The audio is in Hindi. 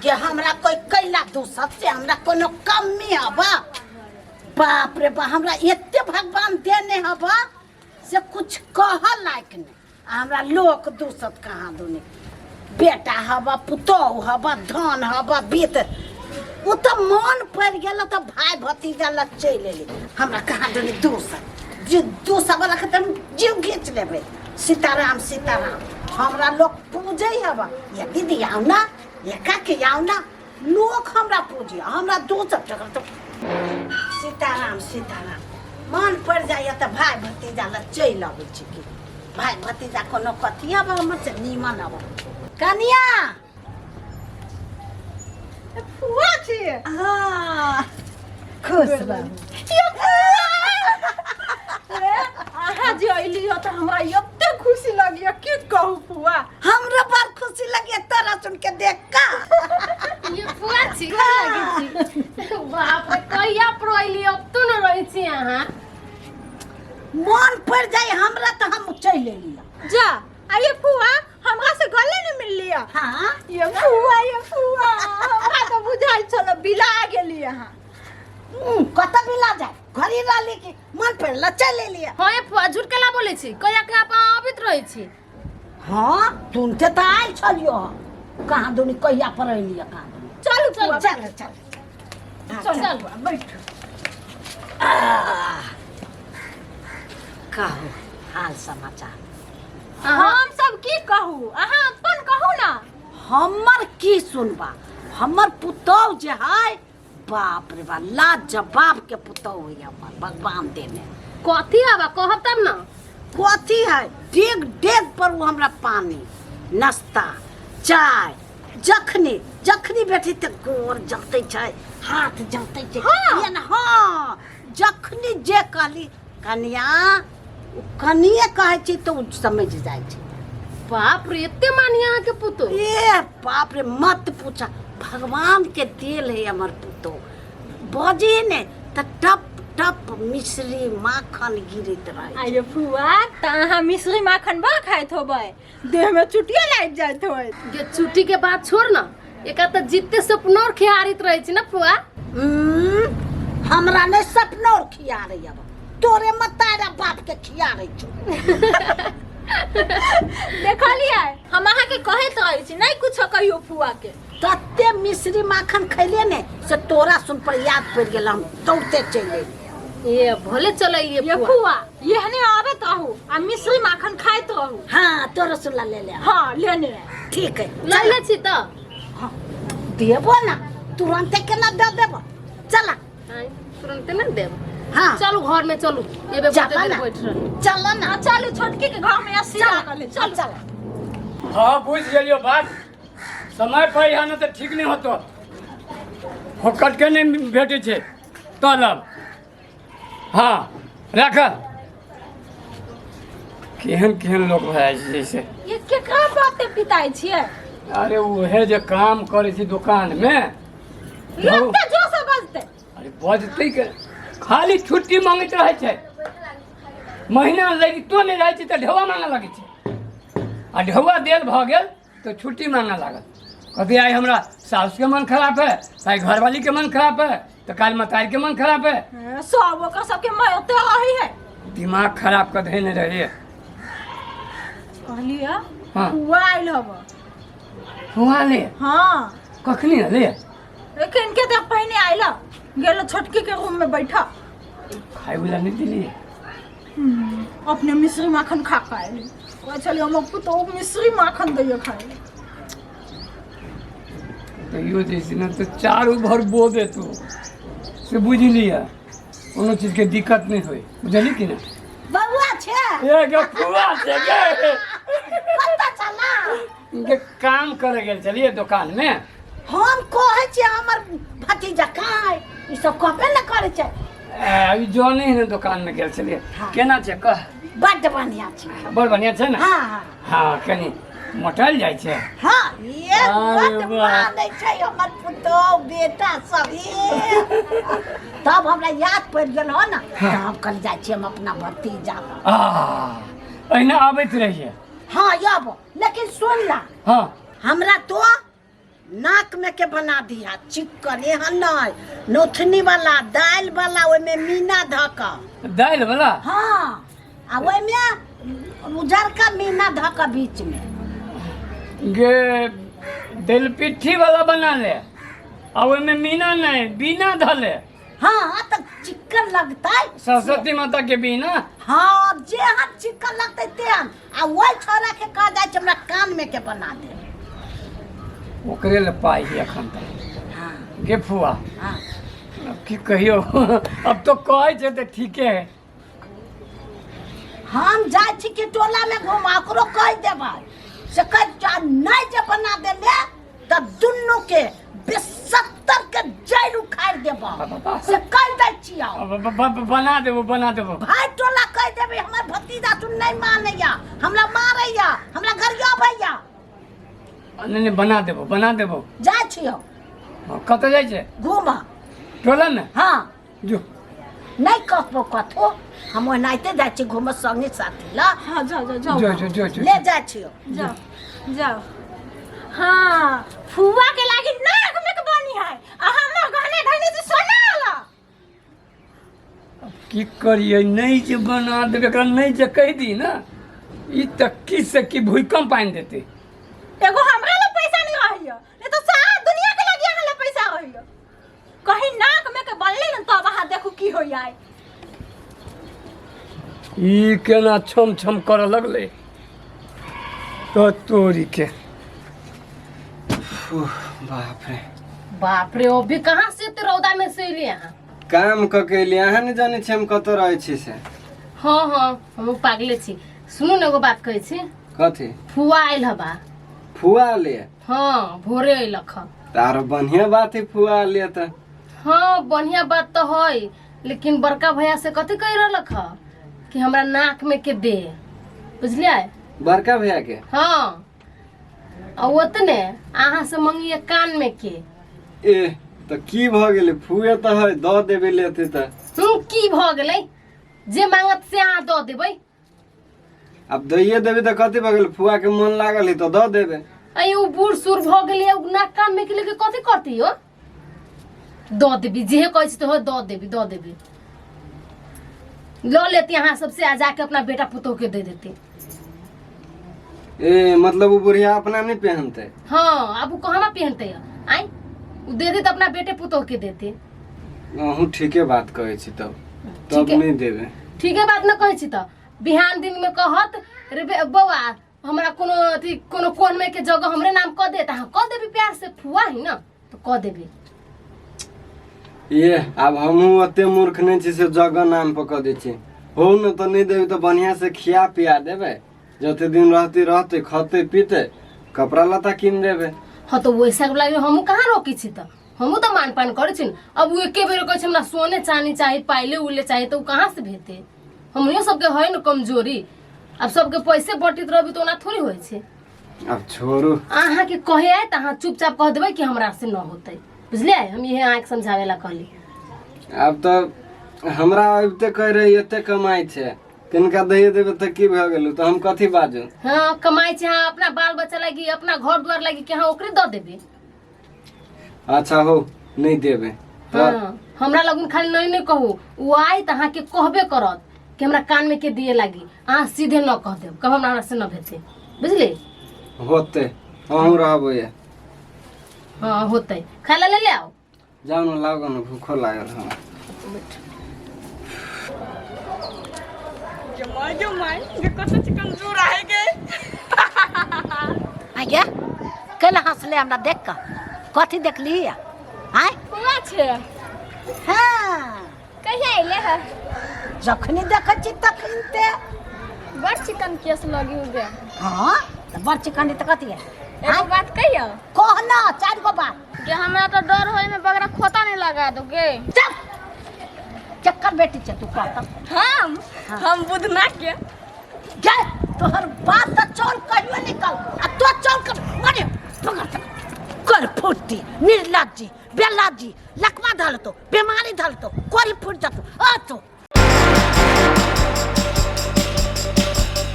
जे हमरा कोई कैला दूसर से हमरा कोनो कमी हबा बाप रे बा हमरा एते भगवान देने हबा से कुछ कह लायक नहीं हमरा लोक दूसर कहाँ दुनी बेटा हबा पुतौ हबा धन हबा बीत वो तो मन पड़ गया तो भाई भतीजा लग चल एली हमरा कहाँ दुनी दूसर जो दूसर वाला के तुम जीव घींच लेबे सीताराम सीताराम हमरा लोग पूजे हबा ये दीदी आओ ना ये काके आओ ना लोग हमरा पूजे हमरा दूसर टकर तो सीताराम सीताराम मन पड़ जाए तो भाई भतीजा लग चल आवे छी कि भाई भतीजा कोनो कथिया बा हमर से नीमन अब कनिया फुआ छी हां खुश बा आहा जे अइली हो तो हमरा एते खुशी लगिया की कहू फुआ हमरा बड़ खुशी लगे तोरा सुन के देख का ये फुआ छी लागे छी बाप रे कहिया प्रोइली अब तू न रही छी यहां मन पड़ जाए हमरा तो हम चल एली जा आइए फुआ हमरा से गले नहीं मिल लिया हां ये फुआ हमरा तो बुझाई चलो बिला गेली यहां कत बिला जाए घरी रहली की मन पड़ला चल एली हां ये फुआ झूठ केला बोले छी कहिया के आप आबित रही छी हां तुमते त आइल छलियो कहां दुनी कहिया पर एली कहां चल चल फुआ चल चल चल बैठ कहू हाल समाचार हम सब की कहू अहाँ अपन कहू ना हमर की सुनबा हमर पुतौ जे है बाप रे बा लाजवाब के पुतौ है हमर भगवान देने कथी हवा कहब तब ना कथी है डेग डेग पर वो हमरा पानी नाश्ता चाय जखनी जखनी बैठी त गोर जलते छै हाथ जलते छै हाँ। ना हां जखनी जे कहली कन्या कनिए कहै छी तो समझ जाय छै बाप रे एते मानिया के पुतो ए बाप रे मत पूछा भगवान के दिल है हमर पुतो बजे ने त टप टप मिश्री माखन गिरत रहे अरे फुआ त अहाँ मिश्री माखन बा खाइत होबै देह में चुटिया लाग जाइत होय ये छुट्टी के बाद छोड़ ना एका त जितते सपनोर खियारित रही छी ना फुआ हमरा ने सपनोर खिया रही अब तोरे मतारा बाप के खिया रही छो देखलिए हम अहाँ के कहैत रही छी नहीं कुछ कहियो फुआ के तत्ते मिश्री माखन खैले ने से तोरा सुन पर याद पड़ गेल हम दौड़ते चले ये भले चले ये फुआ यहने आबत रहू आ मिश्री माखन खाइत रहू हाँ तोरा सुन ले ले हां लेने ठीक है ले छी त हाँ, देबो ना तुरंत केना दे देबो चला तुरंत ना देब हाँ चलो घर में चलो ये बे चला बहुत देर ना। बैठ रही चल ना चलो छोटकी के घर में अस्सी चल ले चल चल हाँ बुझ गेलियो बात समय पर यहाँ न तो ठीक नहीं होतो फोकट के नहीं भेटे छे तलब हाँ रख केहन केहन लोग भाई जैसे ये केकरा बाते पिताई छिए अरे वहे जो काम करे थी दुकान में लगते जो से बजते अरे बजते के खाली छुट्टी मांगते रहे छे महीना लगी तो नहीं रहे छे तो ढेवा मांगे लगे छे आ ढेवा देर भ गेल तो छुट्टी मांगे लागल कभी आई हमरा सास के मन खराब है आई घरवाली के मन खराब है तो काल मतारी के मन खराब है सब का सबके मयते रही है दिमाग खराब कर देने रही कहलिए हाँ फुआ आइल हब हुआ ले हां कखनी ले लेकिन के तक पहले आइल गेलो छोटकी के रूम में बैठा खाए वाला नहीं दिली अपने मिश्री माखन खा के आइल कह चलिए हम तो मिश्री माखन दैए खाए तो यो जैसे ना तो चारों भर बो दे तू से बुझ लिया कोनो चीज के दिक्कत नहीं होई बुझली कि ना बउआ छे ये के फुआ से के पता चला इनके काम करे गेल चलिए दुकान में हम कहै छी हमर भतीजा काय ई सब कहबे न करे छै अभी जो नहीं है दुकान में गेल चलिए केना छै कह बड्ड बढ़िया छै बड़ बढ़िया छै ना हाँ हाँ हाँ कनी मोटल जाय छै हाँ ये अरे बड्ड वाह। मानै छै हमर पुतो बेटा सब तब हमरा याद पड़ गेल हो ना तो हम कल जाइ छी हम अपना भतीजा लग। अहिना आबैत रहिए हाँ आबो लेकिन सुन ला हाँ हमरा तो नाक में के बना दिया चिकन यहाँ नहीं नोथनी वाला दाल वाला ओय में मीना धका दाल वाला हाँ आ ओय में उजर का मीना धका बीच में गे दिल पिट्ठी वाला बना ले और ओहिमे मीना नहीं बीना धले हाँ तो चिकन लगता है सरस्वती माता के बीना हाँ जे हम चिकन लगते तेन आ वही छोरा के कह जाए छै हमरा कान में के बना दे ओकरे ले पाई है अखन तक हाँ गे फुआ हाँ अब की कहियो अब तो कहै छै तऽ ठीके है हम जाए छी के टोला में घुमा करो कह देबै से कह नहीं जे बना दे ले तो दुन्नु के 70 के जैल उखाड़ देबो से कह दै छियै बना देबो भाई टोला कह देबै हमर भतीजा तू नहीं मानैया हमरा मारैया हमरा गरिया भैया नहीं बना देबो जाए छियै कतऽ जाइ छै घुमा टोला में हाँ जो नहीं कहबो कथो हम ओनाइते जाइ छी घुम संगे साथी ला हाँ जाओ जो ले जाइ छियै जाओ हाँ फुआ के लागी नाक में के बनी है आ हमर गहने ढाने से सोना आला की करिए नहीं जे बना देबे एकरा नहीं जे कह दी ना ई तक की से की भूकंप आइन देते एगो हमरा ले पैसा नहीं रहियो नहीं तो सारा दुनिया के लागी हमरा ले पैसा रहियो कहीं नाक में के बनले न तब अहाँ देखू की होई आइ ई केना छम छम करे लगले तो तोरी के बाप रे ओ भी कहाँ से ते रौदा में से लिए यहाँ काम क के लिए अहाँ नहीं जाने छी हम कतऽ रहै छी से हाँ हम पागले छी सुनू ने एगो बात कहै छी कथी फुआ आइल हबा फुआ ले हाँ भोरे अइलख तार बढ़िया बात है फुआ ले त हाँ बढ़िया बात तो है लेकिन बड़का भैया से कथी कह रहलक ह कि हमरा नाक में के दे बुझलिए बड़का भैया के हाँ और ओतने अहाँ से मंगिए कान में के ए तो की भ गेले फुए त है द देबे लेते त की भ गेलै जे मांगत से अहाँ दऽ देबै अब दैये देबे त कथी भ गेल फुआ के मन लागल है तो द देबे अय उ बूढ़ सुर भ गेलै उ नाक कान में के लेके कथी करती हो दऽ देबी जे कहै छी तो हो दऽ देबी लो लेती अहाँ सबसे आ जाके अपना बेटा पुतोह के दे देती ए मतलब वो बुढ़िया अपना नहीं पहनते हाँ अब उ कहाँ पहनते है आई उ दे देते अपना बेटे पुतोह के देते अहूँ ठीके बात कहै छी तब ठीक है। नहीं देबे ठीक है बात न कहै छी त बिहान दिन में कहत रे बौआ हमरा कोनो अथी कोनो कोन में के जगह हमरे नाम क दे त अहाँ क देबी प्यार से फुआ ही ना तो क देबी ये अब हमहू ओते मूर्ख नहीं छी से जगह नाम पर क दे छी हो न तो नहीं देबे तो बढ़िया से खिया पिया देबे जते दिन रहते खते पीते कपड़ा लता किन देबे हाँ तो वैसा लागे हमू कहाँ रोकी छी त हमू तो मान पान करे छी अब उ एके बेर कहै छै हमरा सोने चांदी चाहिए पाइले उले चाहिए तो उ कहाँ से भेते हमनियो सबके है न कमजोरी अब सबके पैसे बटित रहबी तो ना थोड़ी होय छै अब छोड़ू अहाँ के कहे आए त अहाँ चुपचाप कह देबै कि हमरा से न होतै बुझलिए हम ये आँख समझावे ला कहली अब तो हमरा अबते कह रही एते कमाई छै किनका दे देबे त की भ गेल तो हम कथी बाजू हाँ कमाई छै हाँ अपना बाल बच्चा लागी अपना घर द्वार लागी कि हाँ ओकरे दऽ देबे अच्छा हो नहीं देबे हाँ हमरा लगन खाली नहीं कहू उ आई त अहाँ के कहबे करत कि हमरा कान में के दिए लागी अहाँ सीधे न कह देब कब हमरा से न भेटे बुझली होते अहूँ रहबो ये हाँ होतै खाय ला ले आओ जाओ न लागो न भूखो लागल हमरा आगे कल हंसले हमरा देख कर कथी देखली आय हुआ छै हाँ कहिया अइले है जखनी देखै छी तखन ते बड़ चिकन केस लगी हो गया हाँ तो बड़ चिकनी तो कथी है एगो बात कहियो कहना 4 गो बात कि हमरा तो डर होय में बगरा खोता नहीं लगा दोगे चल चक्कर बेटी छ तू कहता हम बुधना के क्या तोहर बात तो चल कहियो निकल आ तो चल कर मारे पकड़ कर फुटी निर्लज्जी बेलाजी लकवा धल तो बीमारी धल तो कोरी फुट जतो आ तो